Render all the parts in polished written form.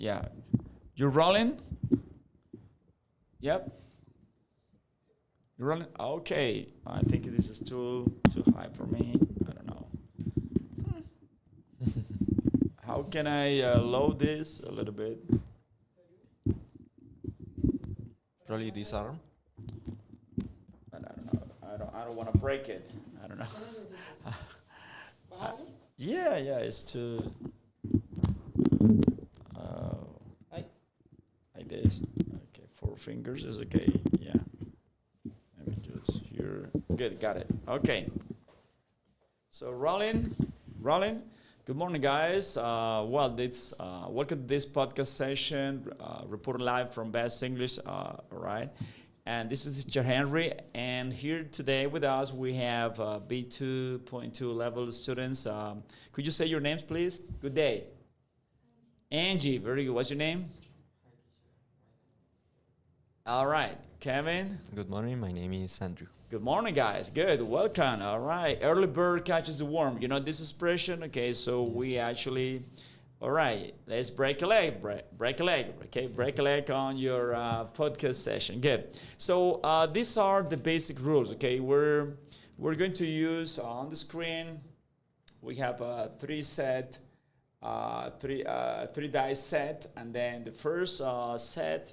Yeah. You're rolling? Yep. You're rolling? Okay. I think this is too high for me. I don't know. How can I load this a little bit? Probably this arm. But I don't know. I don't want to break it. I don't know. Yeah, it's too like this. Okay, 4 fingers is okay. Yeah. Let me just here. Good, got it. Okay. So rolling. Good morning, guys. Welcome to this podcast session, reporting live from Best English. All right. And this is Teacher Henry, and here today with us we have B2.2 level students. Could you say your names, please? Good day. Angie, very good. What's your name? All right. Kevin? Good morning, my name is Andrew. Good morning, guys. Good. Welcome. All right. Early bird catches the worm. You know this expression? Okay, so yes. We actually... All right, let's break a leg. Break a leg. Okay, break a leg on your podcast session. Good. So these are the basic rules. Okay, we're going to use on the screen. We have three dice set, and then the first set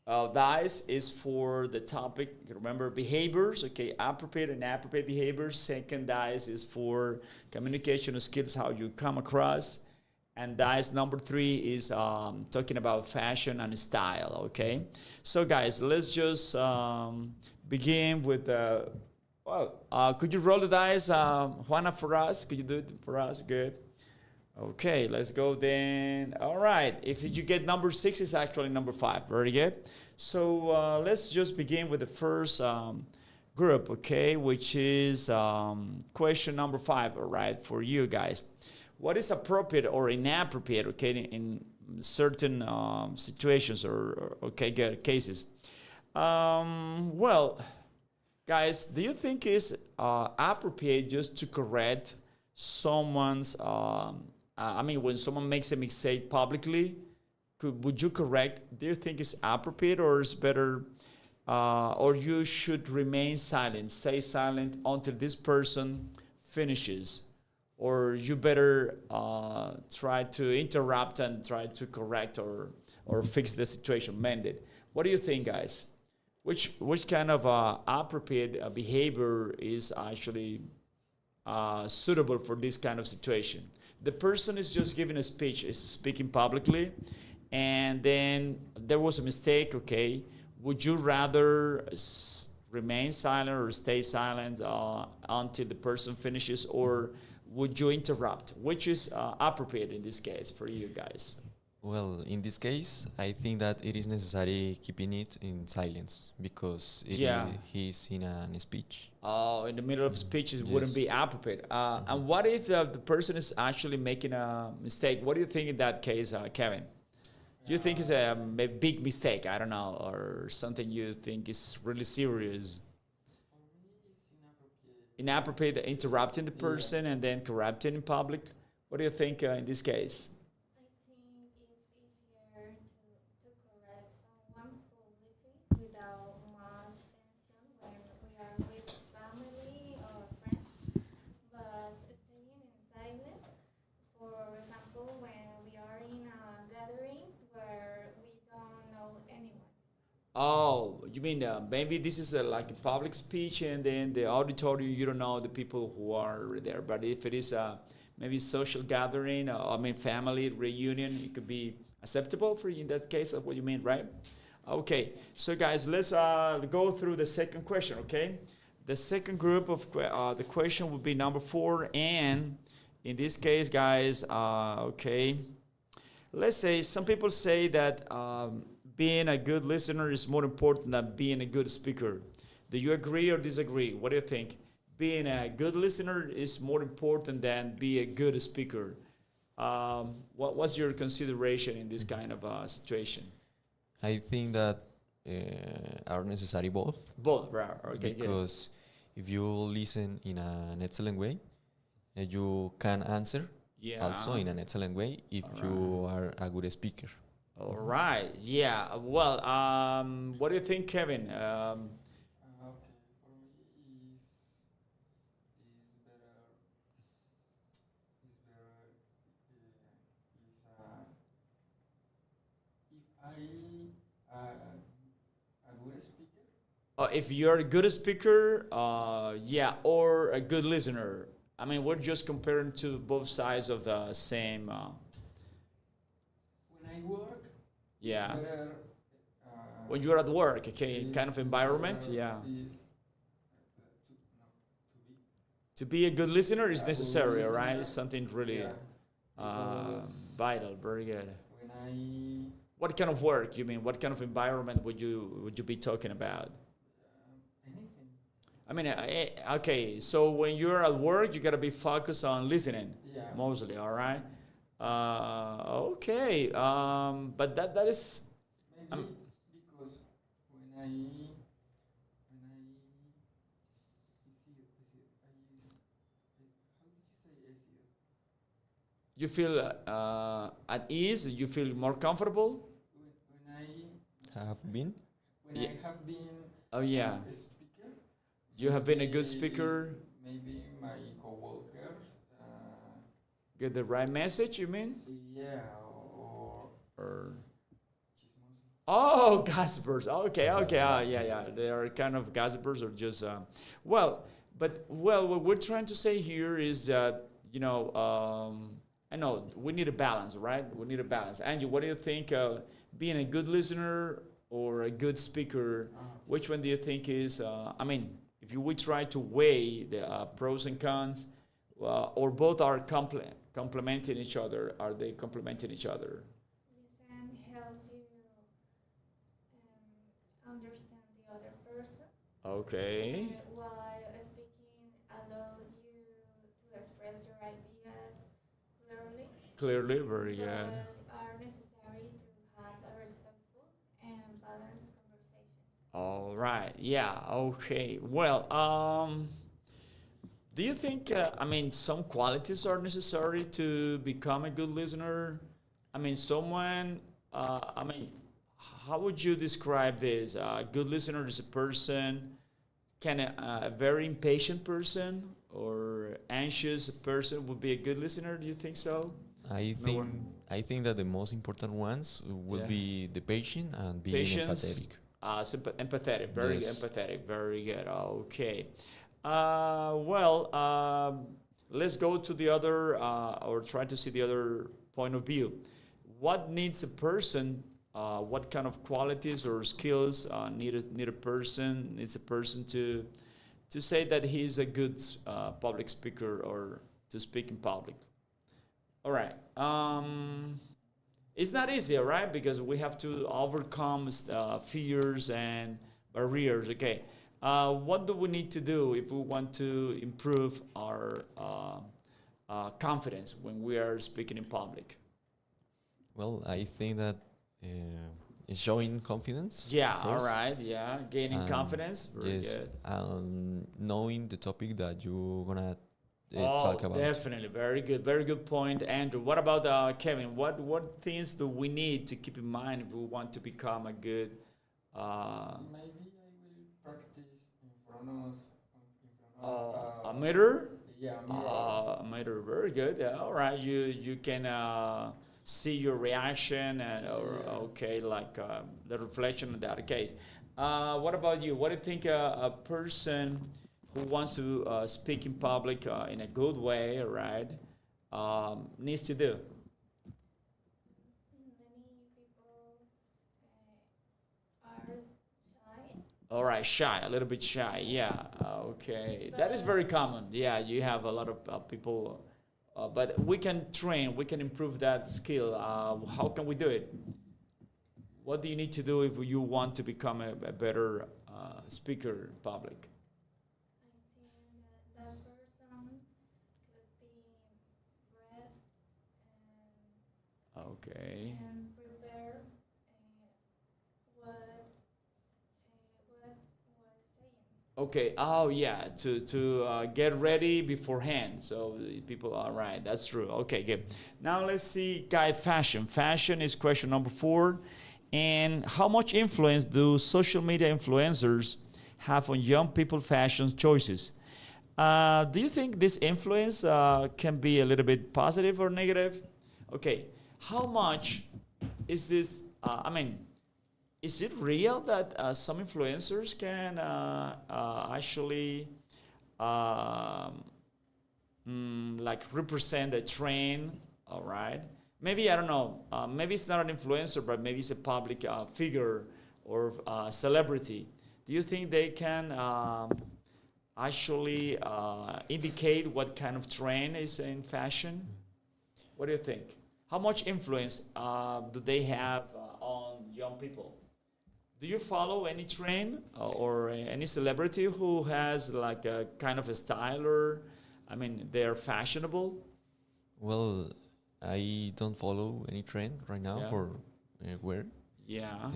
of dice is for the topic. Remember behaviors. Okay, appropriate and inappropriate behaviors. Second dice is for communication skills, how you come across. And dice number 3 is talking about fashion and style, okay? So, guys, let's just begin with, could you roll the dice, Juana, for us? Could you do it for us? Good. Okay, let's go then. All right, if you get number 6, it's actually number 5. Very good. So, let's just begin with the first group, okay, which is question number 5, all right, for you guys. What is appropriate or inappropriate, okay, in certain situations or cases? Well, guys, do you think it's appropriate just to correct someone's, when someone makes a mistake publicly, would you correct? Do you think it's appropriate or it's better, or you should remain silent, stay silent until this person finishes? Or you better try to interrupt and try to correct or fix the situation, mend it. What do you think, guys? Which kind of appropriate behavior is actually suitable for this kind of situation? The person is just giving a speech, is speaking publicly, and then there was a mistake, okay? Would you rather remain silent or stay silent until the person finishes, or would you interrupt? Which is appropriate in this case for you guys? Well, in this case, I think that it is necessary keeping it in silence because he's in a speech. Oh, in the middle of speeches, Yes. wouldn't be appropriate. And what if the person is actually making a mistake? What do you think in that case, Kevin? Do you think it's a big mistake? I don't know, or something you think is really serious? Inappropriate, interrupting the person and then corrupting in public. What do you think in this case? I think it's easier to correct someone publicly without much tension when we are with family or friends, but staying in silent, for example, when we are in a gathering where we don't know anyone. Oh, you mean maybe this is like a public speech and then the auditorium, you don't know the people who are there. But if it is maybe social gathering, family reunion, it could be acceptable for you in that case. That's what you mean, right? Okay, so guys, let's go through the second question, okay? The second group of the question would be number 4. And in this case, guys, okay, let's say some people say that being a good listener is more important than being a good speaker. Do you agree or disagree? What do you think? Being a good listener is more important than be a good speaker. What's your consideration in this kind of situation? I think that are necessary both. Both, right? Okay, because if you listen in an excellent way, you can answer also Yeah. in an excellent way if All you right. are a good speaker. All right. Yeah. Well, what do you think, Kevin? Okay, for me is better is better is if a good speaker. If you're a good speaker, yeah, or a good listener. I mean, we're just comparing to both sides of the same. When I work, it's Yeah. better. When you're at work, okay, Is kind of is environment, better yeah. is to no to be To be a good listener is a good necessary, all right? listener. It's something really Yeah, because vital. Very good. when I What kind of work you mean? What kind of environment would you be talking about? anything. I mean, okay. So when you're at work, you gotta be focused on listening Yeah. mostly. All right. Okay. But that is. Maybe because when I how did you say easier? You feel at ease. You feel more comfortable. When Have been? I Yeah. have been Oh yeah. a speaker, You have been a good maybe- speaker. Maybe my coworkers, Get the right message. You mean? yeah, or Or chismoso. oh, gossipers. Okay, okay. Yes. Yeah, yeah. They are kind of gossipers or just well, but well, what we're trying to say here is that I know we need a balance, right? We need a balance. Angie, what do you think? Being a good listener or a good speaker, which one do you think is? I mean, if we try to weigh the pros and cons, or both are complementing each other, are they complementing each other? Listen help you understand the other person. Okay. While speaking allow you to express your ideas clearly, Clearly, very good. but are necessary to have a respectful and balanced conversation. All right. Yeah. Okay. Well, do you think? I mean, some qualities are necessary to become a good listener. I mean, someone. I mean, how would you describe this? A good listener is a person, a very impatient person or anxious person would be a good listener. Do you think so? I No think one- I think that the most important ones will Yeah. be the patient and being Patience. empathetic. Empathetic, very Yes. empathetic, very good. Okay. Well, let's go to the other, or try to see the other point of view. What needs a person? What kind of qualities or skills need a person needs a person to say that he's a good public speaker or to speak in public? All right. It's not easy, right? Because we have to overcome fears and barriers. Okay. What do we need to do if we want to improve our confidence when we are speaking in public? Well, I think that showing confidence. Yeah. first, All right. Yeah. Gaining and confidence. Very yes, good. knowing the topic that you're gonna Oh, talk about. definitely. Very good. Very good point, Andrew. What about Kevin? What things do we need to keep in mind if we want to become a good? Maybe I will practice in front of A mirror. yeah, mirror. A mirror. Very good. Yeah. All right. You can see your reaction and or Yeah. okay, like the reflection in that case. What about you? What do you think a person who wants to speak in public in a good way, right, needs to do? Many people are shy, All right, shy, a little bit shy. Yeah. Okay. That is very common. Yeah, you have a lot of people, but we can train. We can improve that skill. How can we do it? What do you need to do if you want to become a better speaker in public? I think that person could be breath Okay. and prepare what was saying. Okay. Oh yeah, to get ready beforehand. So people are right. That's true. Okay, good. Now let's see, guy. Fashion. Fashion is question number 4. And how much influence do social media influencers have on young people fashion choices? Do you think this influence can be a little bit positive or negative? Okay. How much is this? I mean, is it real that some influencers can actually um, like represent a trend? All right. Maybe I don't know. Maybe it's not an influencer, but maybe it's a public figure or celebrity. Do you think they can actually indicate what kind of trend is in fashion? What do you think? How much influence do they have on young people? Do you follow any trend or any celebrity who has like a kind of a style, or I mean they're fashionable? Well, I don't follow any trend right now Yeah. for wear, Yeah.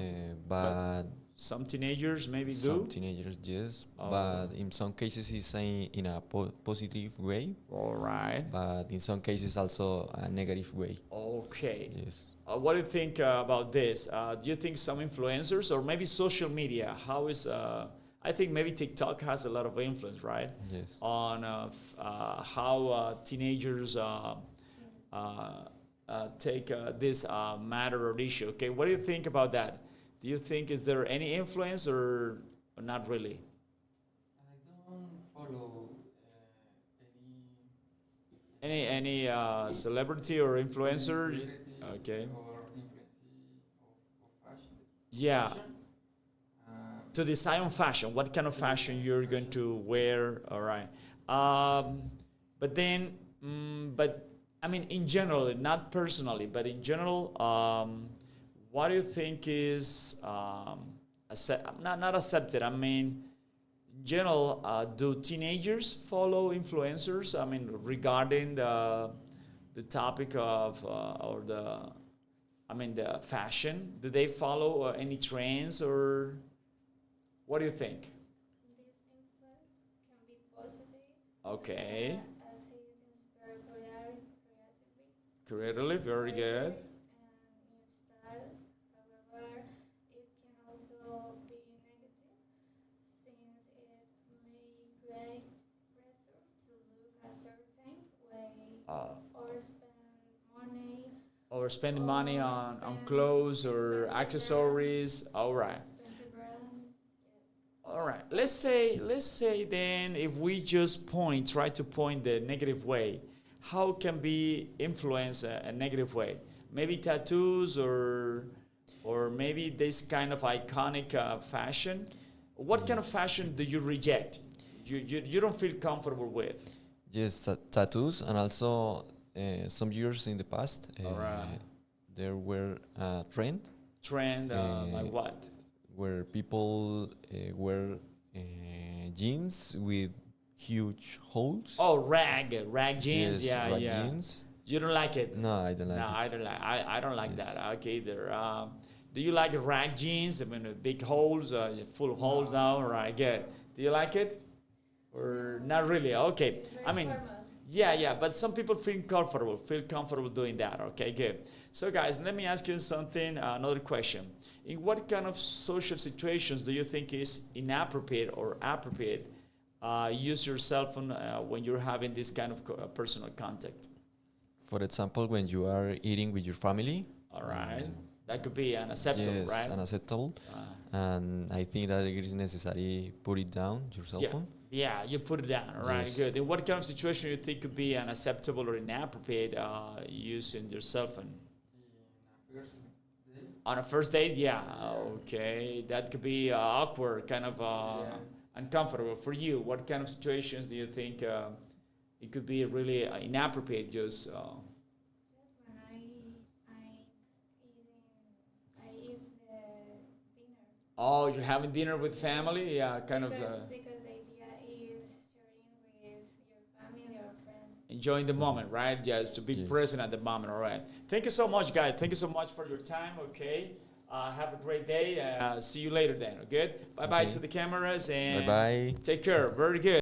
but Some teenagers maybe some do. teenagers, yes. Oh. But in some cases, it's in a positive way, All right. but in some cases also a negative way. Okay. Yes. What do you think about this? Do you think some influencers or maybe social media? How is I think maybe TikTok has a lot of influence, right? Yes. On how teenagers take this matter or issue. Okay, what do you think about that? Do you think is there any influence or not really? I don't follow any Any celebrity or influencer? celebrity Okay. or influence of fashion. Yeah. Fashion. To decide on fashion, what kind of fashion you're going to wear. All right. But then, but I mean, in general, not personally, but in general, what do you think is not accepted? I mean, in general, do teenagers follow influencers? I mean, regarding the topic of or the fashion, do they follow any trends or what do you think? This influence can be positive Okay, as it inspires creativity creatively, very good. and new styles. However, it can also be negative since it may create pressure to look a certain way or spend money Or spending money on spend clothes or expensive accessories. All right. expensive brand. Yes. All right. Let's say then if we just try to point the negative way, how can be influence a negative way? Maybe tattoos or maybe this kind of iconic fashion. What kind of fashion do you reject? You don't feel comfortable with. Yes, tattoos, and also some years in the past, Alright. there were a trend Trend like what? where people wear jeans with huge holes. Oh, rag jeans. Yes, Yeah, rag yeah. jeans. You don't like it? No, I don't like No, it. I don't like. I don't like Yes. that. Okay, either. Do you like rag jeans? I mean, big holes, full of holes now. Right, good. Do you like it, or not really? Okay. Very I mean, formal. yeah. But some people feel comfortable doing that. Okay, good. So, guys, let me ask you something. Another question. In what kind of social situations do you think is inappropriate or appropriate? Use your cell phone when you're having this kind of personal contact. For example, when you are eating with your family. All right. That could be unacceptable, Yes, right? unacceptable. Uh, And I think that it is necessary put it down, your cell yeah. phone. Yeah, you put it down. All right, Yes. good. In what kind of situation you think could be unacceptable or inappropriate using your cell phone? In a first day. On a first date, yeah. Okay, that could be awkward, kind of uncomfortable for you. What kind of situations do you think it could be really inappropriate? Just Just when I eat the dinner. oh, you're having dinner with family, yeah, kind Because of the idea is sharing with your family or friends. enjoying the moment, right? Yes, to be Yes. present at the moment. All right. Thank you so much, guys. Thank you so much for your time. Okay. Have a great day. See you later then. Good. Bye bye Okay. to the cameras and Bye bye. take care. Very good.